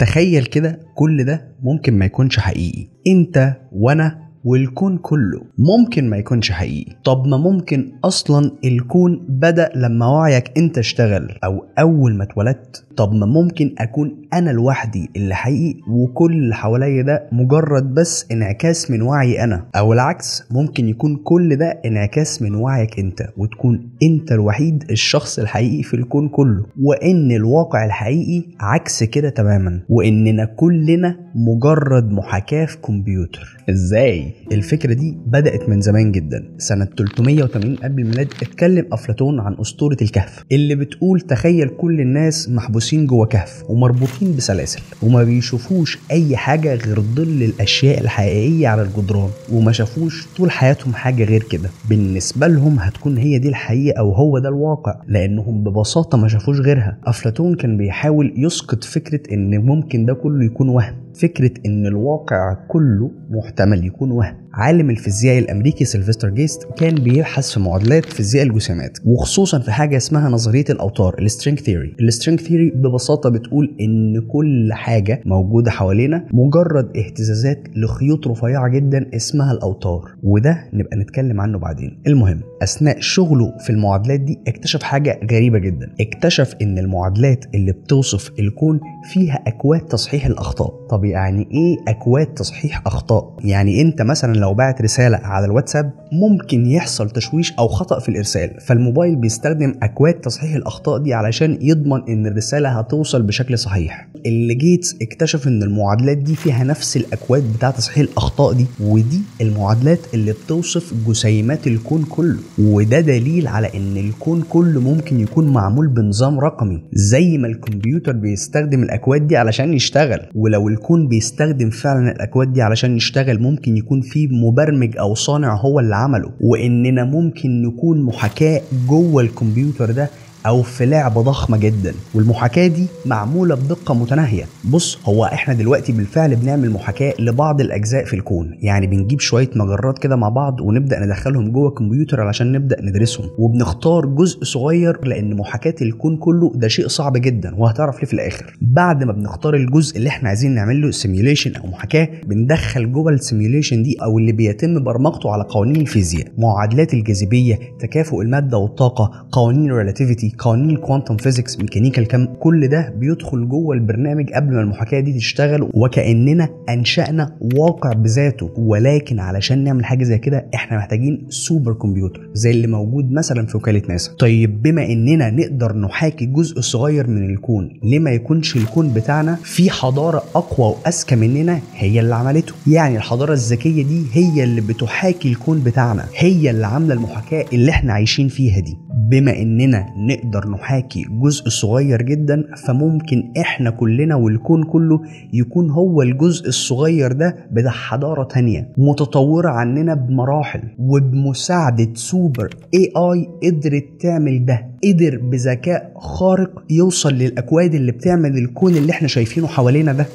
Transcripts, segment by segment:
تخيل كده كل ده ممكن ما يكونش حقيقي. انت وانا والكون كله ممكن ما يكونش حقيقي. طب ما ممكن اصلا الكون بدأ لما وعيك انت اشتغل او اول ما اتولدت. طب ما ممكن اكون انا لوحدي اللي حقيقي وكل اللي حواليا ده مجرد بس انعكاس من وعي انا، او العكس ممكن يكون كل ده انعكاس من وعيك انت وتكون انت الوحيد الشخص الحقيقي في الكون كله، وان الواقع الحقيقي عكس كده تماما، واننا كلنا مجرد محاكاة في كمبيوتر. ازاي؟ الفكرة دي بدأت من زمان جدا. سنة 380 قبل الميلاد اتكلم أفلاطون عن أسطورة الكهف اللي بتقول تخيل كل الناس محبوسين جوه كهف ومربوطين بسلاسل وما بيشوفوش أي حاجة غير ظل الأشياء الحقيقية على الجدران، وما شافوش طول حياتهم حاجة غير كده. بالنسبة لهم هتكون هي دي الحقيقة أو هو ده الواقع، لأنهم ببساطة ما شافوش غيرها. أفلاطون كان بيحاول يسقط فكرة إن ممكن ده كله يكون وهم، فكرة إن الواقع كله محتمل يكون وهم. عالم الفيزياء الأمريكي سيلفستر جيست كان بيبحث في معادلات فيزياء الجسيمات، وخصوصا في حاجة اسمها نظرية الأوتار السترينج ثيوري. السترينج ثيوري ببساطة بتقول إن كل حاجة موجودة حوالينا مجرد اهتزازات لخيوط رفيعة جدا اسمها الأوتار، وده نبقى نتكلم عنه بعدين. المهم، أثناء شغله في المعادلات دي اكتشف حاجة غريبة جدا. اكتشف إن المعادلات اللي بتوصف الكون فيها أكواد تصحيح الأخطاء. طب يعني إيه أكواد تصحيح أخطاء؟ يعني أنت مثلا لو بعت رسالة على الواتساب ممكن يحصل تشويش أو خطأ في الإرسال، فالموبايل بيستخدم أكواد تصحيح الأخطاء دي علشان يضمن إن الرسالة هتوصل بشكل صحيح. اللي جيتس اكتشف إن المعادلات دي فيها نفس الأكواد بتاعة تصحيح الأخطاء دي، ودي المعادلات اللي بتوصف جسيمات الكون كله. وده دليل على إن الكون كله ممكن يكون معمول بنظام رقمي زي ما الكمبيوتر بيستخدم الأكواد دي علشان يشتغل. ولو الكون بيستخدم فعلا الأكواد دي علشان يشتغل ممكن يكون في مبرمج او صانع هو اللي عمله، واننا ممكن نكون محاكاة جوه الكمبيوتر ده او في لعبة ضخمة جدا، والمحاكاة دي معمولة بدقة متناهية. بص، هو احنا دلوقتي بالفعل بنعمل محاكاة لبعض الاجزاء في الكون، يعني بنجيب شوية مجرات كده مع بعض ونبدأ ندخلهم جوه الكمبيوتر علشان نبدأ ندرسهم، وبنختار جزء صغير لان محاكاة الكون كله ده شيء صعب جدا، وهتعرف ليه في الاخر. بعد ما بنختار الجزء اللي احنا عايزين نعمل له سيميوليشن او محاكاة، بندخل جوه السيميوليشن دي او اللي بيتم برمجته على قوانين الفيزياء، معادلات الجاذبية، تكافؤ المادة والطاقة، قوانين الريلاتيفيتي، قوانين الكوانتم فيزيكس، ميكانيكا الكم. كل ده بيدخل جوه البرنامج قبل ما المحاكاة دي تشتغل، وكأننا أنشأنا واقع بذاته. ولكن علشان نعمل حاجة زي كده احنا محتاجين سوبر كمبيوتر زي اللي موجود مثلا في وكالة ناسا. طيب بما اننا نقدر نحاكي جزء صغير من الكون، ليه ما يكونش الكون بتاعنا في حضارة أقوى وأذكى مننا هي اللي عملته؟ يعني الحضارة الذكية دي هي اللي بتحاكي الكون بتاعنا، هي اللي عاملة المحاكاة اللي احنا عايشين فيها دي. بما اننا نقدر نحاكي جزء صغير جدا، فممكن احنا كلنا والكون كله يكون هو الجزء الصغير ده بتاع حضارة تانية متطورة عننا بمراحل، وبمساعدة سوبر AI قدرت تعمل ده. قدر بذكاء خارق يوصل للأكواد اللي بتعمل الكون اللي احنا شايفينه حوالينا ده.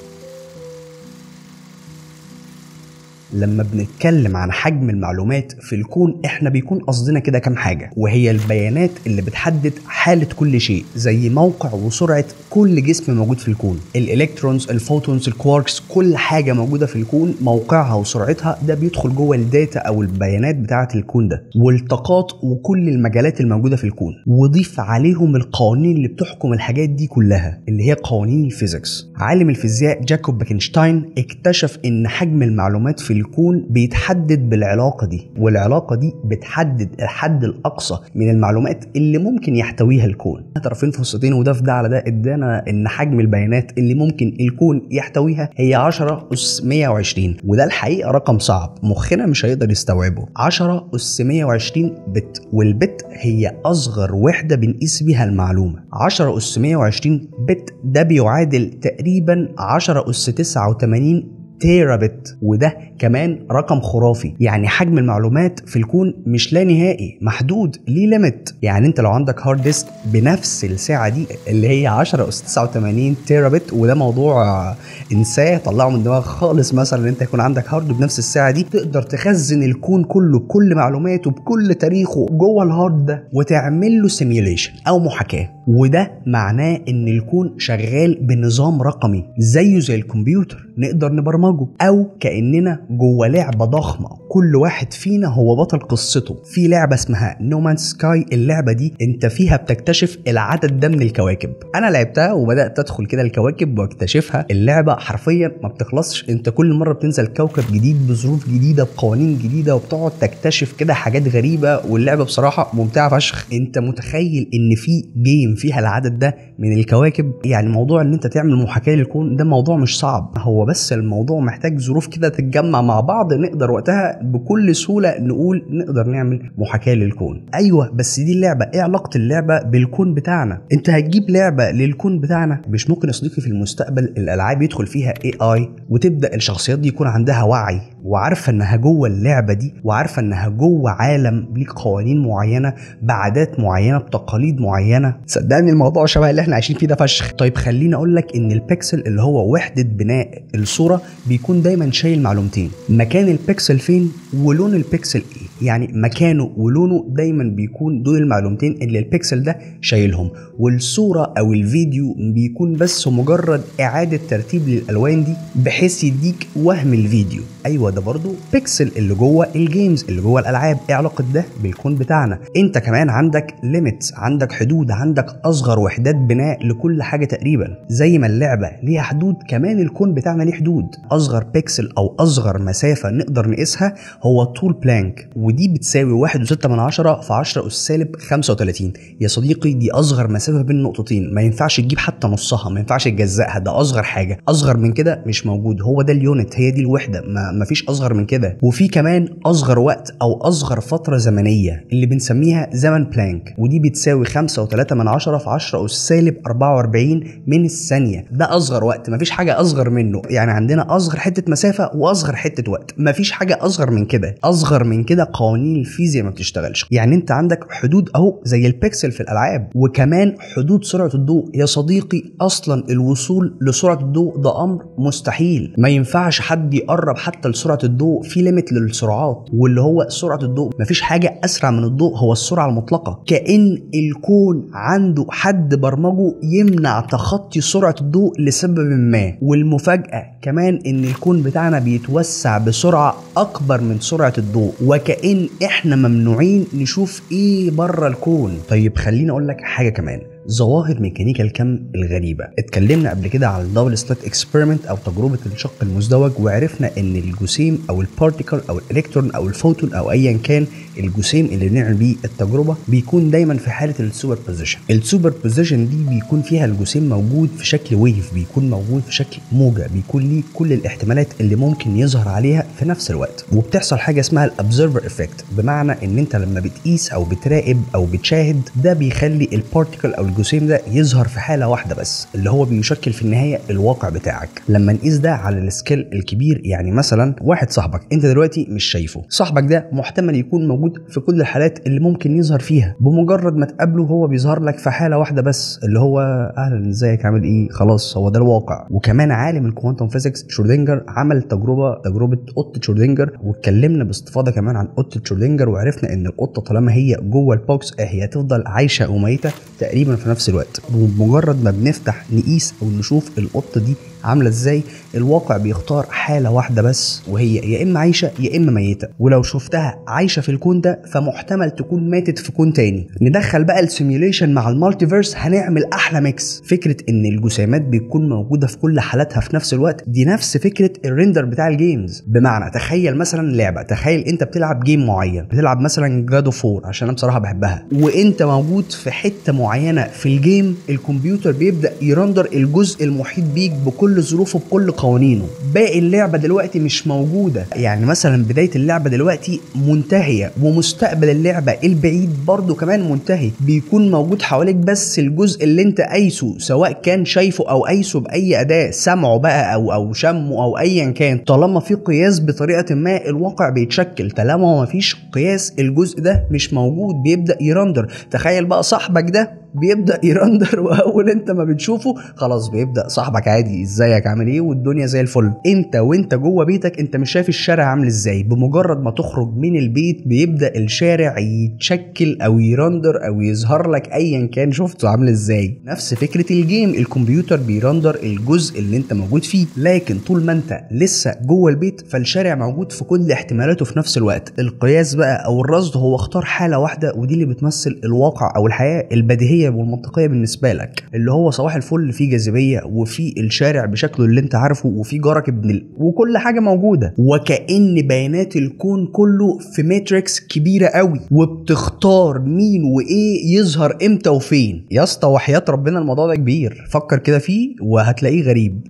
لما بنتكلم عن حجم المعلومات في الكون احنا بيكون قصدنا كده كام حاجة، وهي البيانات اللي بتحدد حالة كل شيء، زي موقع وسرعة كل جسم موجود في الكون، الالكترونز، الفوتونز، الكواركس، كل حاجة موجودة في الكون موقعها وسرعتها ده بيدخل جوه الداتا او البيانات بتاعة الكون ده، والطاقات وكل المجالات الموجودة في الكون، وضيف عليهم القوانين اللي بتحكم الحاجات دي كلها اللي هي قوانين الفيزيكس. عالم الفيزياء جاكوب باكنشتاين اكتشف ان حجم المعلومات في الكون بيتحدد بالعلاقة دي، والعلاقة دي بتحدد الحد الأقصى من المعلومات اللي ممكن يحتويها الكون. طرفين فصتين، وده في ده على ده ادانا ان حجم البيانات اللي ممكن الكون يحتويها هي 10 أس 120، وده الحقيقة رقم صعب مخنا مش هيقدر يستوعبه. 10 أس 120 بت، والبت هي أصغر وحدة بنقيس بيها المعلومة. 10 أس 120 بت ده بيعادل تقريبا 10 أس 89 تيرا بت، وده كمان رقم خرافي. يعني حجم المعلومات في الكون مش لا نهائي، محدود، ليه ليميت. يعني انت لو عندك هارد ديسك بنفس السعه دي اللي هي 10 اس 89 تيرا بت، وده موضوع انساه طلعه من دماغك خالص، مثلا انت يكون عندك هارد بنفس السعه دي تقدر تخزن الكون كله بكل معلوماته بكل تاريخه جوه الهارد ده وتعمل له سيميوليشن او محاكاه. وده معناه ان الكون شغال بنظام رقمي زيه زي الكمبيوتر نقدر نبرمجه، او كاننا جوه لعبه ضخمه كل واحد فينا هو بطل قصته. في لعبه اسمها نومان سكاي، اللعبه دي انت فيها بتكتشف العدد ده من الكواكب. انا لعبتها وبدات ادخل كده الكواكب واكتشفها. اللعبه حرفيا ما بتخلصش، انت كل مره بتنزل كوكب جديد بظروف جديده بقوانين جديده وبتقعد تكتشف كده حاجات غريبه. واللعبه بصراحه ممتعه فشخ. انت متخيل ان في جيم فيها العدد ده من الكواكب؟ يعني موضوع ان انت تعمل محاكاه للكون ده موضوع مش صعب، هو بس الموضوع محتاج ظروف كده تتجمع مع بعض نقدر وقتها بكل سهوله نقول نقدر نعمل محاكاه للكون. ايوه بس دي اللعبه، ايه علاقه اللعبه بالكون بتاعنا؟ انت هتجيب لعبه للكون بتاعنا؟ مش ممكن يا صديقي في المستقبل الالعاب يدخل فيها AI وتبدا الشخصيات دي يكون عندها وعي وعارفه انها جوه اللعبه دي وعارفه انها جوه عالم ليه قوانين معينه بعادات معينه بتقاليد معينه؟ صدقني الموضوع شبه اللي احنا عايشين فيه ده فشخ. طيب خليني اقول لك ان البيكسل اللي هو وحده بناء الصوره بيكون دايما شايل معلومتين: مكان البيكسل فين ولون البيكسل ايه. يعني مكانه ولونه دايما بيكون دول المعلومتين اللي البيكسل ده شايلهم، والصوره او الفيديو بيكون بس مجرد اعاده ترتيب للالوان دي بحيث يديك وهم الفيديو. ايوه ده برضو بيكسل اللي جوه الجيمز اللي جوه الالعاب. ايه علاقه ده بالكون بتاعنا؟ انت كمان عندك ليميتس، عندك حدود، عندك اصغر وحدات بناء لكل حاجه تقريبا. زي ما اللعبه ليها حدود كمان الكون بتاعنا ليه حدود. اصغر بيكسل او اصغر مسافه نقدر نقيسها هو طول بلانك، ودي بتساوي 1.6 في 10 أس سالب 35. يا صديقي دي اصغر مسافه بين نقطتين، ما ينفعش تجيب حتى نصها، ما ينفعش تجزأها، ده اصغر حاجه. اصغر من كده مش موجود، هو ده اليونت، هي دي الوحده، ما فيش اصغر من كده. وفي كمان اصغر وقت او اصغر فتره زمنيه اللي بنسميها زمن بلانك، ودي بتساوي 5.3 في 10 أس سالب 44 من الثانيه. ده اصغر وقت، ما فيش حاجه اصغر منه. يعني عندنا اصغر حته مسافه واصغر حته وقت، ما فيش حاجه اصغر من كده. اصغر من كده قوانين الفيزياء ما بتشتغلش. يعني انت عندك حدود اهو زي البيكسل في الالعاب، وكمان حدود سرعه الضوء. يا صديقي اصلا الوصول لسرعه الضوء ده امر مستحيل، ما ينفعش حد يقرب حتى لسرعه الضوء. في ليميت للسرعات، واللي هو سرعه الضوء. مفيش حاجه اسرع من الضوء، هو السرعه المطلقه. كأن الكون عنده حد برمجه يمنع تخطي سرعه الضوء لسبب ما. والمفاجاه كمان ان الكون بتاعنا بيتوسع بسرعه اكبر من سرعه الضوء، وكأن احنا ممنوعين نشوف ايه بره الكون. طيب خليني اقول لك حاجه كمان: ظواهر ميكانيكا الكم الغريبة. اتكلمنا قبل كده على الدبل سليت اكسبيرمنت او تجربة الشق المزدوج، وعرفنا ان الجسيم او البارتيكل او الالكترون او الفوتون او ايا كان الجسيم اللي بنعمل بيه التجربة بيكون دايما في حالة السوبر بوزيشن. السوبر بوزيشن دي بيكون فيها الجسيم موجود في شكل ويف، بيكون موجود في شكل موجة، بيكون ليه كل الاحتمالات اللي ممكن يظهر عليها في نفس الوقت. وبتحصل حاجة اسمها الابزرفر افكت، بمعنى ان انت لما بتقيس او بتراقب او بتشاهد ده بيخلي البارتيكل او الجسيم ده يظهر في حالة واحدة بس، اللي هو بيشكل في النهاية الواقع بتاعك. لما نقيس ده على السكيل الكبير، يعني مثلا واحد صاحبك انت دلوقتي مش شايفه، صاحبك ده محتمل يكون موجود في كل الحالات اللي ممكن يظهر فيها. بمجرد ما تقابله هو بيظهر لك في حالة واحدة بس، اللي هو اهلا ازيك عامل ايه، خلاص هو ده الواقع. وكمان عالم الكوانتم فيزيكس شرودنجر عمل تجربة قطة شرودنجر، واتكلمنا باستفاضة كمان عن قطة شرودنجر، وعرفنا ان القطة طالما هي جوه البوكس هي هتفضل عايشة وميتة تقريبا في نفس الوقت. وبمجرد ما بنفتح نقيس او نشوف القطة دي عامله ازاي، الواقع بيختار حاله واحده بس، وهي يا اما عايشه يا اما ميته. ولو شفتها عايشه في الكون ده فمحتمل تكون ماتت في كون تاني. ندخل بقى السيميوليشن مع المالتيفيرس هنعمل احلى ميكس. فكره ان الجسيمات بتكون موجوده في كل حالاتها في نفس الوقت دي نفس فكره الريندر بتاع الجيمز. بمعنى تخيل مثلا لعبه، تخيل انت بتلعب جيم معين، بتلعب مثلا جاد اوف وور عشان انا بصراحه بحبها، وانت موجود في حته معينه في الجيم، الكمبيوتر بيبدا يرندر الجزء المحيط بيك بكل بكل ظروفه بكل قوانينه. باقي اللعبة دلوقتي مش موجودة، يعني مثلا بداية اللعبة دلوقتي منتهية، ومستقبل اللعبة البعيد برضو كمان منتهي. بيكون موجود حواليك بس الجزء اللي انت قايسه، سواء كان شايفه او قايسه باي اداة، سمعه بقى او شمه او ايا كان. طالما في قياس بطريقة ما الواقع بيتشكل، طالما ما فيش قياس الجزء ده مش موجود، بيبدأ يرندر. تخيل بقى صاحبك ده بيبدأ يرندر، واول انت ما بتشوفه خلاص بيبدأ صاحبك عادي، ازيك عامل ايه والدنيا زي الفل. انت وانت جوه بيتك انت مش شايف الشارع عامل ازاي، بمجرد ما تخرج من البيت بيبدأ الشارع يتشكل او يرندر او يظهر لك ايا كان شفته عامل ازاي. نفس فكرة الجيم، الكمبيوتر بيرندر الجزء اللي انت موجود فيه، لكن طول ما انت لسه جوه البيت فالشارع موجود في كل احتمالاته في نفس الوقت. القياس بقى او الرصد هو اختار حالة واحدة، ودي اللي بتمثل الواقع او الحياة البديهية والمنطقيه بالنسبه لك، اللي هو صباح الفل في جاذبيه وفي الشارع بشكله اللي انت عارفه وفي جارك وكل حاجه موجوده، وكأن بيانات الكون كله في ماتريكس كبيره قوي، وبتختار مين وايه يظهر امتى وفين. يا اسطى وحياه ربنا الموضوع ده كبير، فكر كده فيه وهتلاقيه غريب.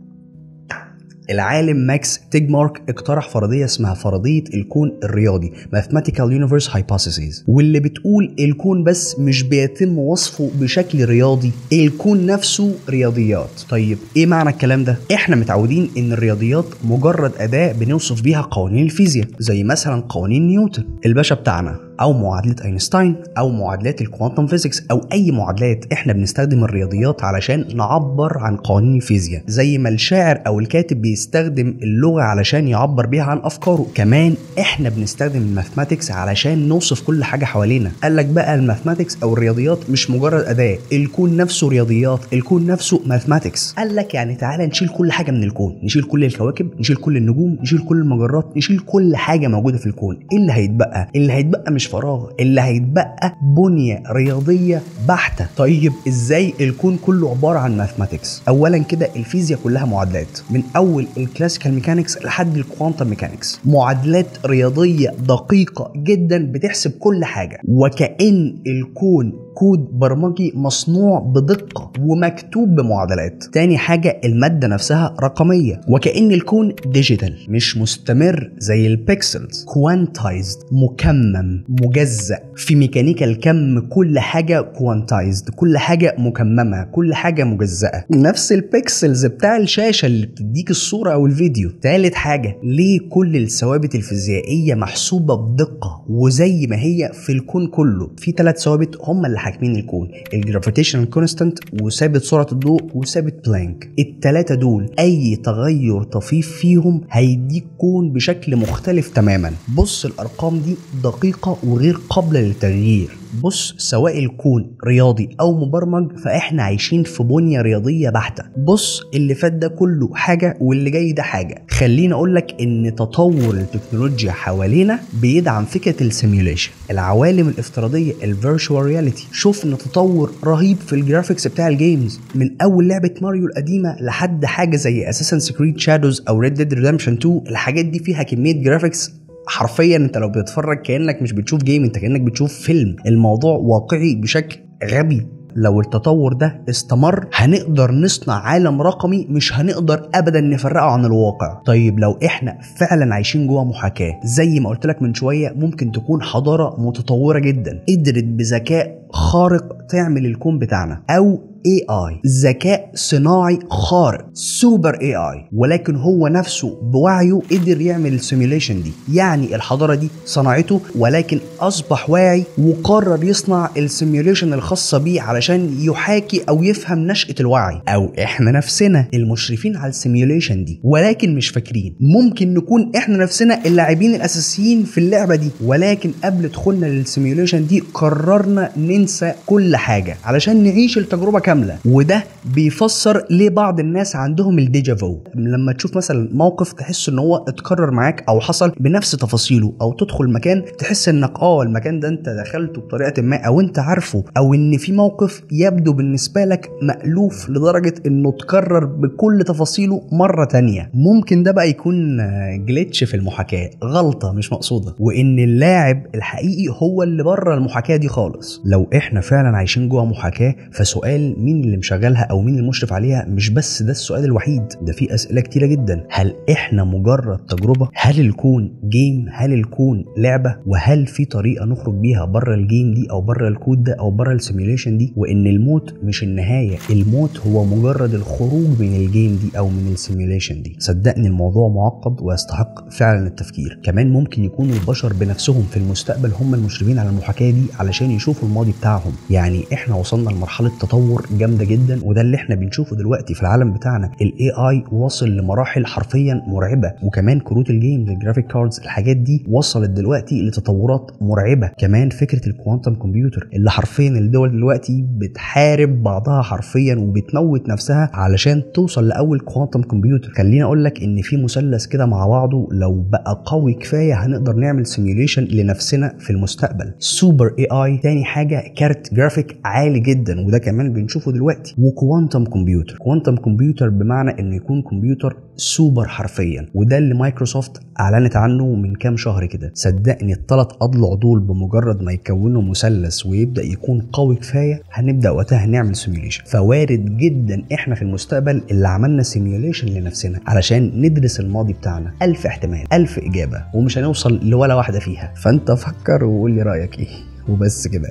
العالم ماكس تيجمارك اقترح فرضية اسمها فرضية الكون الرياضي Mathematical Universe Hypothesis، واللي بتقول الكون بس مش بيتم وصفه بشكل رياضي، الكون نفسه رياضيات. طيب ايه معنى الكلام ده؟ احنا متعودين ان الرياضيات مجرد أداة بنوصف بيها قوانين الفيزياء، زي مثلا قوانين نيوتن الباشا بتاعنا، او معادلة اينشتاين، او معادلات الكوانتم فيزيكس، او اي معادلات. احنا بنستخدم الرياضيات علشان نعبر عن قوانين الفيزياء، زي ما الشاعر او الكاتب بيستخدم اللغة علشان يعبر بيها عن افكاره. كمان احنا بنستخدم الماثماتكس علشان نوصف كل حاجة حوالينا. قالك بقى الماثماتكس او الرياضيات مش مجرد أداة، الكون نفسه رياضيات، الكون نفسه ماثماتكس. قالك يعني تعالى نشيل كل حاجة من الكون، نشيل كل الكواكب، نشيل كل النجوم، نشيل كل المجرات، نشيل كل حاجة موجودة في الكون. ايه اللي هيتبقى؟ اللي هيتبقى مش فراغ، اللي هيتبقى بنية رياضية بحتة. طيب ازاي الكون كله عبارة عن ماثماتكس؟ اولا كده الفيزياء كلها معادلات، من اول الكلاسيكال ميكانكس لحد الكوانتم ميكانكس، معادلات رياضية دقيقة جدا بتحسب كل حاجة، وكأن الكون كود برمجي مصنوع بدقة ومكتوب بمعادلات. تاني حاجة المادة نفسها رقمية، وكأن الكون ديجيتال مش مستمر زي البيكسلز، كوانتايزد مكمم مجزأ. في ميكانيكا الكم كل حاجة كوانتايزد، كل حاجة مكممة، كل حاجة مجزأة، نفس البيكسلز بتاع الشاشة اللي بتديك الصورة أو الفيديو. تالت حاجة ليه كل الثوابت الفيزيائية محسوبة بدقة وزي ما هي في الكون كله. في 3 ثوابت هم اللي حاكمين الكون، الجرافيتيشنال كونستانت وثابت سرعة الضوء وثابت بلانك. ال3 دول أي تغير طفيف فيهم هيديك كون بشكل مختلف تماما. بص الأرقام دي دقيقة وغير قابلة للتغيير. بص سواء الكون رياضي او مبرمج فاحنا عايشين في بنية رياضية بحتة. بص اللي فات ده كله حاجة واللي جاي ده حاجة. خليني اقولك ان تطور التكنولوجيا حوالينا بيدعم فكرة السيميوليشن، العوالم الافتراضية، الفيرتشوال رياليتي. شوفنا تطور رهيب في الجرافيكس بتاع الجيمز، من اول لعبة ماريو القديمة لحد حاجة زي اساسنز كريد شادوز او ريد ديد ريدمشن 2. الحاجات دي فيها كمية جرافيكس حرفيا انت لو بتتفرج كأنك مش بتشوف جيم، انت كأنك بتشوف فيلم. الموضوع واقعي بشكل غبي. لو التطور ده استمر هنقدر نصنع عالم رقمي مش هنقدر ابدا نفرقه عن الواقع. طيب لو احنا فعلا عايشين جوه محاكاة زي ما قلت لك من شوية، ممكن تكون حضارة متطورة جدا قدرت بذكاء خارق تعمل الكون بتاعنا، او AI ذكاء صناعي خارق سوبر AI، ولكن هو نفسه بوعيه قدر يعمل السيميوليشن دي. يعني الحضارة دي صنعته ولكن أصبح واعي وقرر يصنع السيميوليشن الخاصة بيه علشان يحاكي أو يفهم نشأة الوعي. أو إحنا نفسنا المشرفين على السيميوليشن دي ولكن مش فاكرين. ممكن نكون إحنا نفسنا اللاعبين الأساسيين في اللعبة دي، ولكن قبل دخولنا للسيميوليشن دي قررنا ننسى كل حاجة علشان نعيش التجربة كاملة. وده بيفسر ليه بعض الناس عندهم الديجافو، لما تشوف مثلا موقف تحس ان هو اتكرر معاك او حصل بنفس تفاصيله، او تدخل مكان تحس انك المكان ده انت دخلته بطريقة ما او انت عارفه، او ان في موقف يبدو بالنسبة لك مألوف لدرجة انه اتكرر بكل تفاصيله مرة تانية. ممكن ده بقى يكون جليتش في المحاكاة، غلطة مش مقصودة، وان اللاعب الحقيقي هو اللي بره المحاكاة دي خالص. لو احنا فعلا عايشين جوه محاكاة فسؤال مين اللي مشغلها او مين المشرف عليها؟ مش بس ده السؤال الوحيد، ده في اسئله كتيره جدا. هل احنا مجرد تجربه؟ هل الكون جيم؟ هل الكون لعبه؟ وهل في طريقه نخرج بيها بره الجيم دي او بره الكود ده او بره السيميوليشن دي؟ وان الموت مش النهايه، الموت هو مجرد الخروج من الجيم دي او من السيميوليشن دي. صدقني الموضوع معقد ويستحق فعلا التفكير. كمان ممكن يكون البشر بنفسهم في المستقبل هم المشرفين على المحاكاه دي علشان يشوفوا الماضي بتاعهم. يعني احنا وصلنا لمرحله تطور جامده جدا، وده اللي احنا بنشوفه دلوقتي في العالم بتاعنا. الاي اي وصل لمراحل حرفيا مرعبه، وكمان كروت الجيمز الجرافيك كاردز الحاجات دي وصلت دلوقتي لتطورات مرعبه. كمان فكره الكوانتم كمبيوتر اللي حرفيا الدول دلوقتي بتحارب بعضها حرفيا وبتموت نفسها علشان توصل لاول كوانتم كمبيوتر. خليني اقول لك ان في مثلث كده مع بعضه لو بقى قوي كفايه هنقدر نعمل سيميوليشن لنفسنا في المستقبل. سوبر اي اي، تاني حاجه كارت جرافيك عالي جدا وده كمان بنشوفه دلوقتي، وكوانتم كمبيوتر. كوانتم كمبيوتر بمعنى انه يكون كمبيوتر سوبر حرفيا، وده اللي مايكروسوفت اعلنت عنه من كام شهر كده. صدقني الثلاث اضلع دول بمجرد ما يكونوا مثلث ويبدا يكون قوي كفايه هنبدا وقتها نعمل سيميوليشن. فوارد جدا احنا في المستقبل اللي عملنا سيميوليشن لنفسنا علشان ندرس الماضي بتاعنا. 1000 احتمال، 1000 اجابه، ومش هنوصل لولا واحده فيها. فانت فكر وقول لي رايك ايه، وبس كده.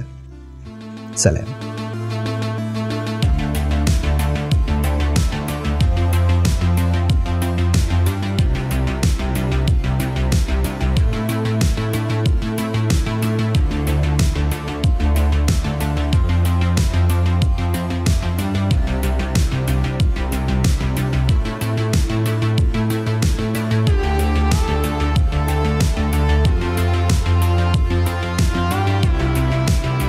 سلام.